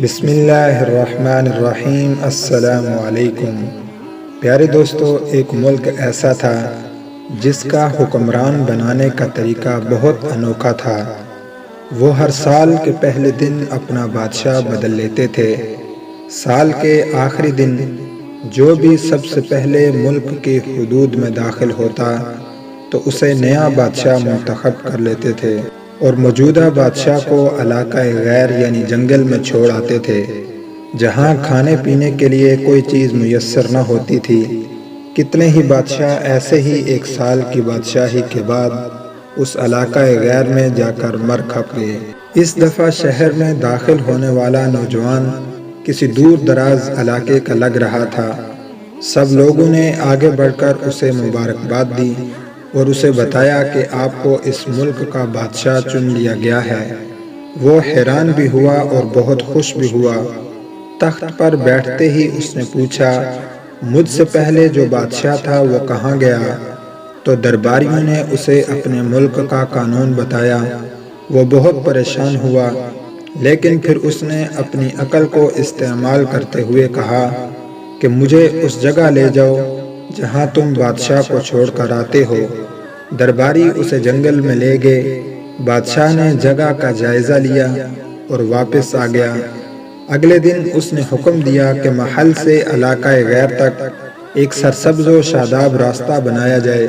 بسم اللہ الرحمن الرحیم۔ السلام علیکم۔ پیارے دوستو، ایک ملک ایسا تھا جس کا حکمران بنانے کا طریقہ بہت انوکھا تھا۔ وہ ہر سال کے پہلے دن اپنا بادشاہ بدل لیتے تھے۔ سال کے آخری دن جو بھی سب سے پہلے ملک کی حدود میں داخل ہوتا تو اسے نیا بادشاہ منتخب کر لیتے تھے اور موجودہ بادشاہ کو علاقہ غیر یعنی جنگل میں چھوڑ آتے تھے، جہاں کھانے پینے کے لیے کوئی چیز میسر نہ ہوتی تھی۔ کتنے ہی بادشاہ ایسے ہی ایک سال کی بادشاہی کے بعد اس علاقہ غیر میں جا کر مر کھپ گئے۔ اس دفعہ شہر میں داخل ہونے والا نوجوان کسی دور دراز علاقے کا لگ رہا تھا۔ سب لوگوں نے آگے بڑھ کر اسے مبارکباد دی اور اسے بتایا کہ آپ کو اس ملک کا بادشاہ چن لیا گیا ہے۔ وہ حیران بھی ہوا اور بہت خوش بھی ہوا۔ تخت پر بیٹھتے ہی اس نے پوچھا، مجھ سے پہلے جو بادشاہ تھا وہ کہاں گیا؟ تو درباریوں نے اسے اپنے ملک کا قانون بتایا۔ وہ بہت پریشان ہوا، لیکن پھر اس نے اپنی عقل کو استعمال کرتے ہوئے کہا کہ مجھے اس جگہ لے جاؤ جہاں تم بادشاہ کو چھوڑ کر آتے ہو۔ درباری اسے جنگل میں لے گئے۔ بادشاہ نے جگہ کا جائزہ لیا اور واپس آ گیا۔ اگلے دن اس نے حکم دیا کہ محل سے علاقہ غیر تک ایک سرسبز و شاداب راستہ بنایا جائے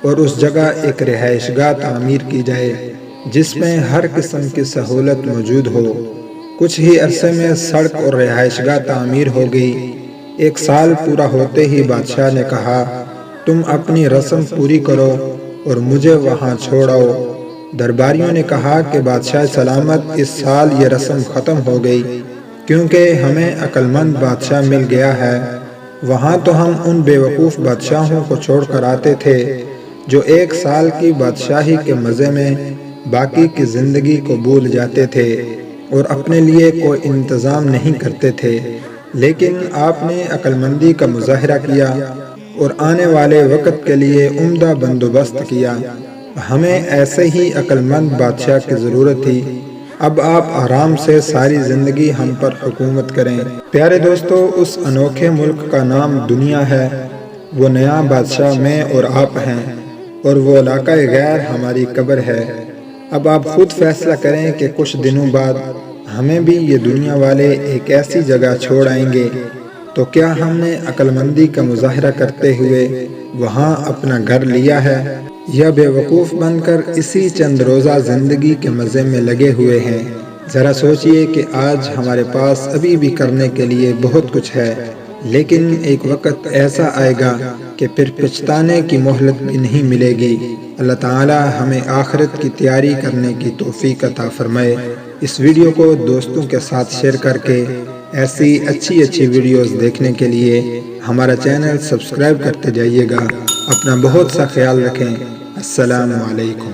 اور اس جگہ ایک رہائش گاہ تعمیر کی جائے جس میں ہر قسم کی سہولت موجود ہو۔ کچھ ہی عرصے میں سڑک اور رہائش گاہ تعمیر ہو گئی۔ ایک سال پورا ہوتے ہی بادشاہ نے کہا، تم اپنی رسم پوری کرو اور مجھے وہاں چھوڑاؤ۔ درباریوں نے کہا کہ بادشاہ سلامت، اس سال یہ رسم ختم ہو گئی کیونکہ ہمیں عقل مند بادشاہ مل گیا ہے۔ وہاں تو ہم ان بے وقوف بادشاہوں کو چھوڑ کر آتے تھے جو ایک سال کی بادشاہی کے مزے میں باقی کی زندگی کو بھول جاتے تھے اور اپنے لیے کوئی انتظام نہیں کرتے تھے، لیکن آپ نے عقل مندی کا مظاہرہ کیا اور آنے والے وقت کے لیے عمدہ بندوبست کیا۔ ہمیں ایسے ہی عقل مند بادشاہ کی ضرورت تھی۔ اب آپ آرام سے ساری زندگی ہم پر حکومت کریں۔ پیارے دوستو، اس انوکھے ملک کا نام دنیا ہے۔ وہ نیا بادشاہ میں اور آپ ہیں اور وہ علاقہ غیر ہماری قبر ہے۔ اب آپ خود فیصلہ کریں کہ کچھ دنوں بعد ہمیں بھی یہ دنیا والے ایک ایسی جگہ چھوڑ آئیں گے تو کیا ہم نے عقل مندی کا مظاہرہ کرتے ہوئے وہاں اپنا گھر لیا ہے یا بے وقوف بن کر اسی چند روزہ زندگی کے مزے میں لگے ہوئے ہیں؟ ذرا سوچئے کہ آج ہمارے پاس ابھی بھی کرنے کے لیے بہت کچھ ہے، لیکن ایک وقت ایسا آئے گا کہ پھر پچھتانے کی مہلت بھی نہیں ملے گی۔ اللہ تعالی ہمیں آخرت کی تیاری کرنے کی توفیق عطا فرمائے۔ اس ویڈیو کو دوستوں کے ساتھ شیئر کر کے ایسی اچھی ویڈیوز دیکھنے کے لیے ہمارا چینل سبسکرائب کرتے جائیے گا۔ اپنا بہت سا خیال رکھیں۔ السلام علیکم۔